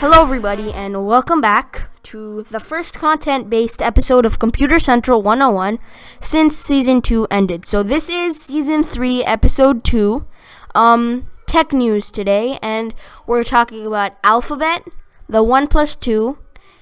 Hello everybody and welcome back to the first content-based episode of Computer Central 101 since Season 2 ended. So this is Season 3, Episode 2, tech news today, and we're talking about Alphabet, the OnePlus 2,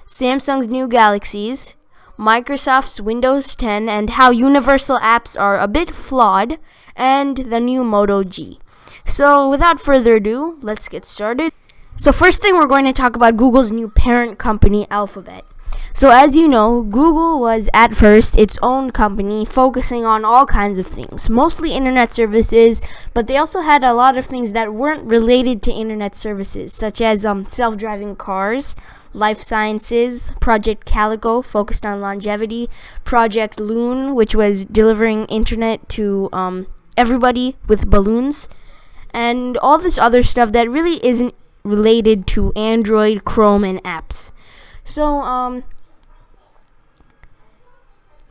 Samsung's new Galaxies, Microsoft's Windows 10, and how universal apps are a bit flawed, and the new Moto G. So without further ado, let's get started. So first thing, we're going to talk about Google's new parent company, Alphabet. So as you know, Google was at first its own company focusing on all kinds of things, mostly internet services, but they also had a lot of things that weren't related to internet services, such as self-driving cars, life sciences, Project Calico, focused on longevity, Project Loon, which was delivering internet to everybody with balloons, and all this other stuff that really isn't related to Android, Chrome, and apps. So,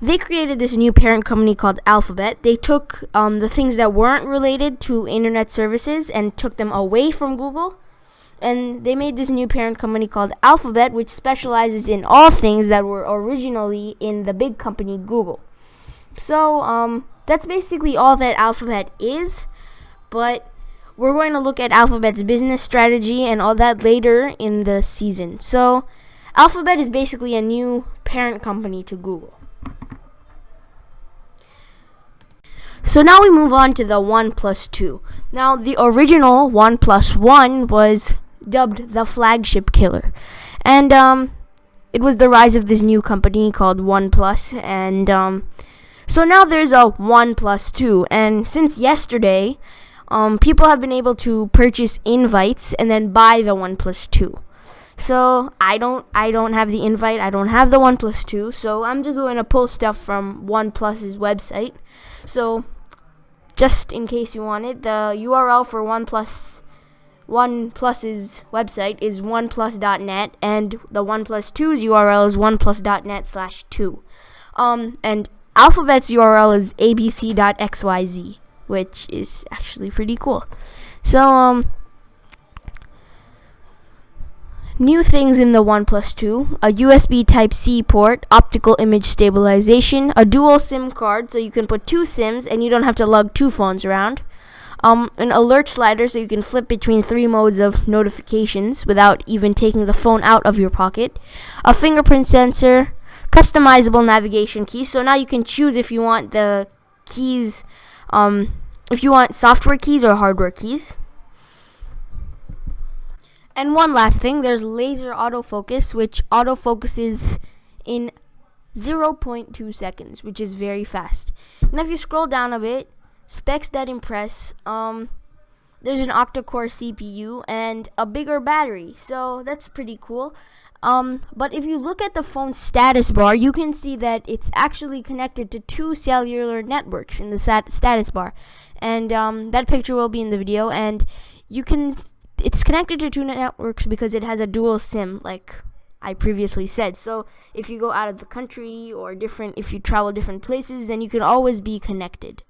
they created this new parent company called Alphabet. They took the things that weren't related to internet services and took them away from Google. And they made this new parent company called Alphabet, which specializes in all things that were originally in the big company Google. So, that's basically all that Alphabet is. But we're going to look at Alphabet's business strategy and all that later in the season. So, Alphabet is basically a new parent company to Google. So now we move on to the OnePlus 2. Now, the original OnePlus 1 was dubbed the flagship killer. And it was the rise of this new company called OnePlus. And so now there's a OnePlus 2. And since yesterday, people have been able to purchase invites and then buy the OnePlus 2. So I don't have the invite. I don't have the OnePlus 2. So I'm just going to pull stuff from OnePlus's website. So just in case you want it, the URL for OnePlus's website is oneplus.net, and the OnePlus 2's URL is oneplus.net/2. And Alphabet's URL is abc.xyz. Which is actually pretty cool. So, new things in the OnePlus 2, a USB Type-C port, optical image stabilization, a dual SIM card so you can put two SIMs and you don't have to lug two phones around, an alert slider so you can flip between three modes of notifications without even taking the phone out of your pocket, a fingerprint sensor, customizable navigation keys, so now you can choose if you want the keys, if you want software keys or hardware keys. And one last thing, there's laser autofocus, which autofocuses in 0.2 seconds, which is very fast. And if you scroll down a bit, specs that impress, there's an octa-core CPU and a bigger battery, so that's pretty cool. But if you look at the phone's status bar, you can see that it's actually connected to two cellular networks in the status bar. And that picture will be in the video. And it's connected to two networks because it has a dual SIM, like I previously said. So if you go out of the country or if you travel different places, then you can always be connected.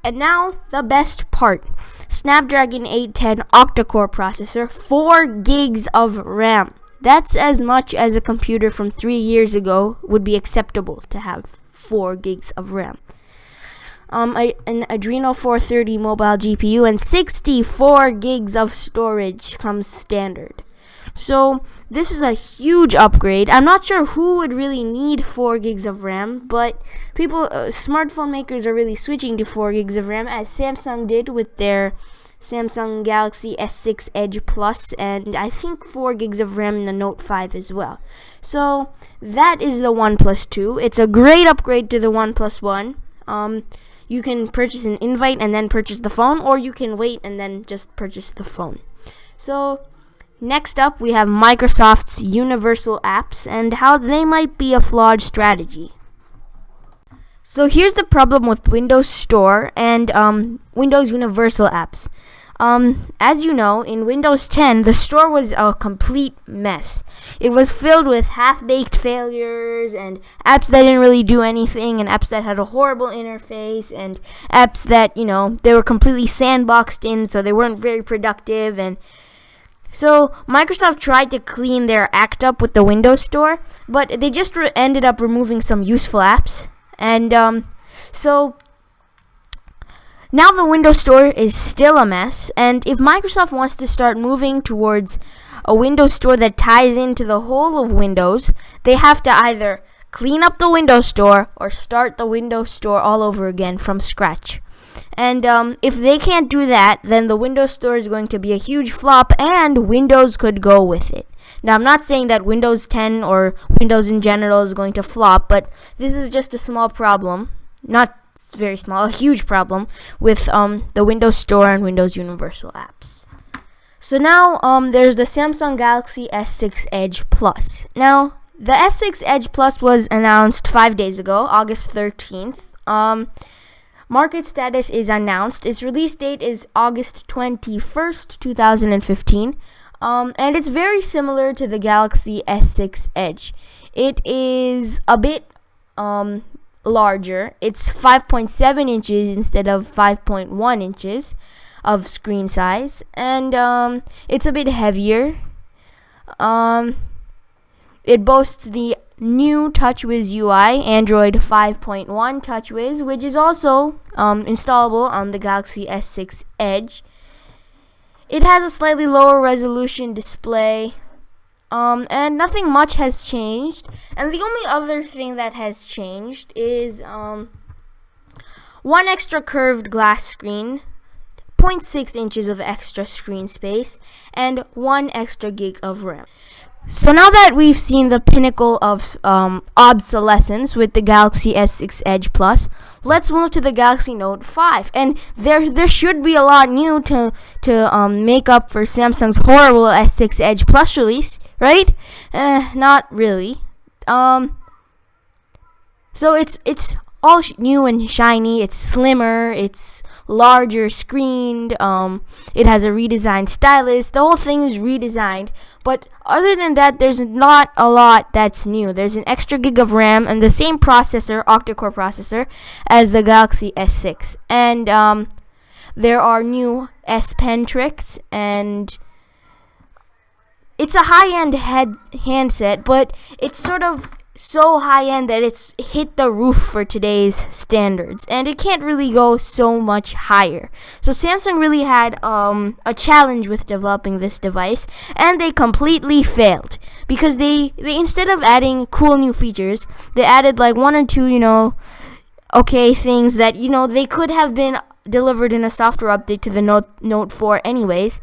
And now, the best part. Snapdragon 810 octa-core processor, 4 gigs of RAM. That's as much as a computer from 3 years ago would be acceptable to have 4 gigs of RAM. An Adreno 430 mobile GPU and 64 gigs of storage comes standard. So this is a huge upgrade. I'm not sure who would really need 4 gigs of RAM, but smartphone makers are really switching to 4 gigs of RAM, as Samsung did with their Samsung Galaxy S6 Edge Plus, and I think 4 gigs of RAM in the Note 5 as well. So that is the OnePlus 2. It's a great upgrade to the OnePlus 1. You can purchase an invite and then purchase the phone, or you can wait and then just purchase the phone. So next up, we have Microsoft's universal apps and how they might be a flawed strategy. So here's the problem with Windows Store and Windows Universal apps. As you know, in Windows 10, the store was a complete mess. It was filled with half-baked failures and apps that didn't really do anything, and apps that had a horrible interface, and apps that, they were completely sandboxed in, so they weren't very productive, and So Microsoft tried to clean their act up with the Windows Store, but they just ended up removing some useful apps. And so now the Windows Store is still a mess. And if Microsoft wants to start moving towards a Windows Store that ties into the whole of Windows, they have to either clean up the Windows Store or start the Windows Store all over again from scratch. And if they can't do that, then the Windows Store is going to be a huge flop, and Windows could go with it. Now, I'm not saying that Windows 10 or Windows in general is going to flop, but this is just a small problem. Not very small, a huge problem with the Windows Store and Windows Universal apps. So now there's the Samsung Galaxy S6 Edge Plus. Now, the S6 Edge Plus was announced 5 days ago, August 13th. Market status is announced. Its release date is August 21st, 2015. And it's very similar to the Galaxy S6 Edge. It is a bit larger. It's 5.7 inches instead of 5.1 inches of screen size. And it's a bit heavier. It boasts the new TouchWiz UI, Android 5.1 TouchWiz, which is also installable on the Galaxy S6 Edge. It has a slightly lower resolution display, and nothing much has changed. And the only other thing that has changed is one extra curved glass screen, 0.6 inches of extra screen space, and 1 extra gig of RAM. So now that we've seen the pinnacle of obsolescence with the Galaxy S6 Edge Plus, let's move to the Galaxy Note 5. And there should be a lot new to make up for Samsung's horrible S6 Edge Plus release, right? Not really. So it's all new and shiny. It's slimmer, it's larger screened, it has a redesigned stylus. The whole thing is redesigned, but other than that, there's not a lot that's new. There's an extra gig of RAM and the same processor, octa-core processor, as the Galaxy S6. And there are new S Pen tricks, and it's a high-end handset, but it's sort of so high-end that it's hit the roof for today's standards, and it can't really go so much higher. So Samsung really had a challenge with developing this device, and they completely failed, because they instead of adding cool new features, they added like one or two okay things that they could have been delivered in a software update to the Note 4 anyways.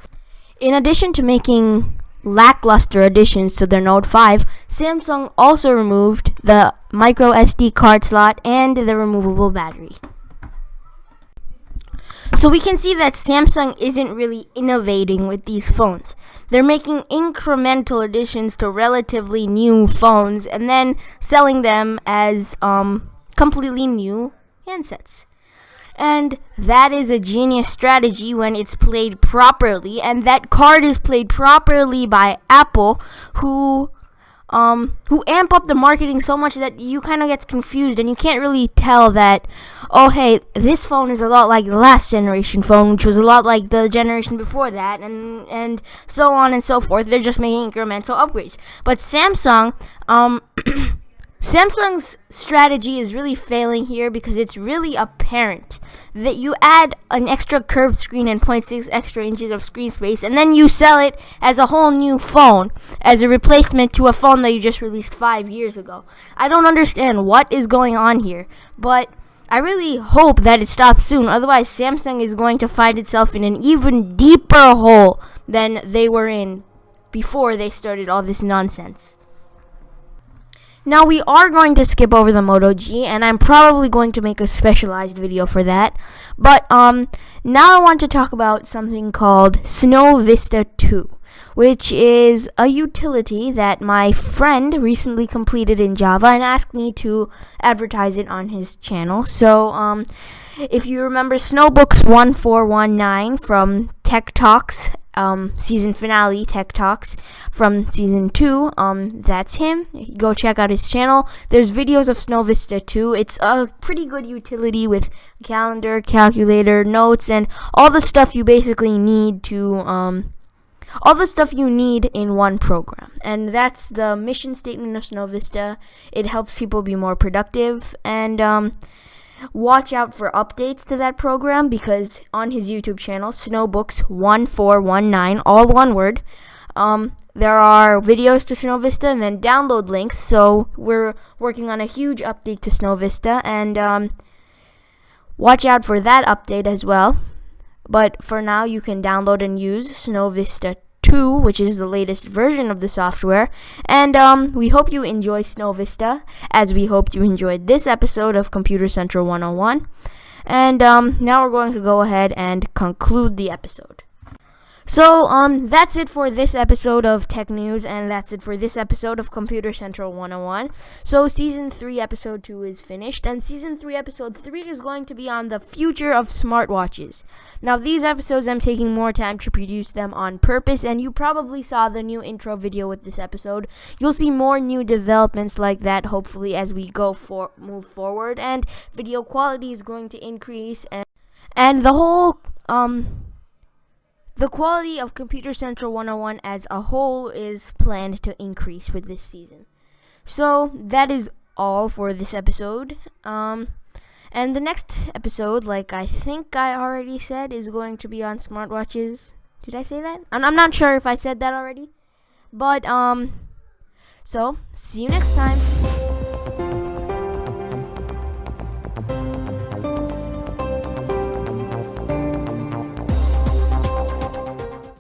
In addition to making lackluster additions to their Note 5, Samsung also removed the micro SD card slot and the removable battery. So we can see that Samsung isn't really innovating with these phones. They're making incremental additions to relatively new phones and then selling them as completely new handsets. And that is a genius strategy when it's played properly, and that card is played properly by Apple, who amp up the marketing so much that you kind of get confused and you can't really tell that, oh hey, this phone is a lot like the last generation phone, which was a lot like the generation before that, and so on and so forth. They're just making incremental upgrades. But Samsung's strategy is really failing here, because it's really apparent that you add an extra curved screen and 0.6 extra inches of screen space, and then you sell it as a whole new phone, as a replacement to a phone that you just released 5 years ago. I don't understand what is going on here, but I really hope that it stops soon. Otherwise, Samsung is going to find itself in an even deeper hole than they were in before they started all this nonsense. Now we are going to skip over the Moto G, and I'm probably going to make a specialized video for that. But now I want to talk about something called Snow Vista 2, which is a utility that my friend recently completed in Java and asked me to advertise it on his channel. So if you remember Snowbooks 1419 from Tech Talks, season finale Tech Talks from season 2, that's him. Go check out his channel. There's videos of Snow Vista 2. It's a pretty good utility with calendar, calculator, notes, and all the stuff you basically need to all the stuff you need in one program. And that's the mission statement of Snow Vista. It helps people be more productive, and watch out for updates to that program, because on his YouTube channel, Snowbooks1419, all one word, there are videos to Snow Vista and then download links. So we're working on a huge update to Snow Vista, and watch out for that update as well. But for now, you can download and use Snow Vista 2, which is the latest version of the software. And we hope you enjoy Snow Vista, as we hoped you enjoyed this episode of Computer Central 101. And now we're going to go ahead and conclude the episode. So, that's it for this episode of Tech News, and that's it for this episode of Computer Central 101. So, Season 3, Episode 2 is finished, and Season 3, Episode 3 is going to be on the future of smartwatches. Now, these episodes, I'm taking more time to produce them on purpose, and you probably saw the new intro video with this episode. You'll see more new developments like that, hopefully, as we move forward, and video quality is going to increase, and the whole, the quality of Computer Central 101 as a whole is planned to increase with this season. So that is all for this episode. And the next episode, like I think I already said, is going to be on smartwatches. Did I say that? I'm not sure if I said that already. But so see you next time.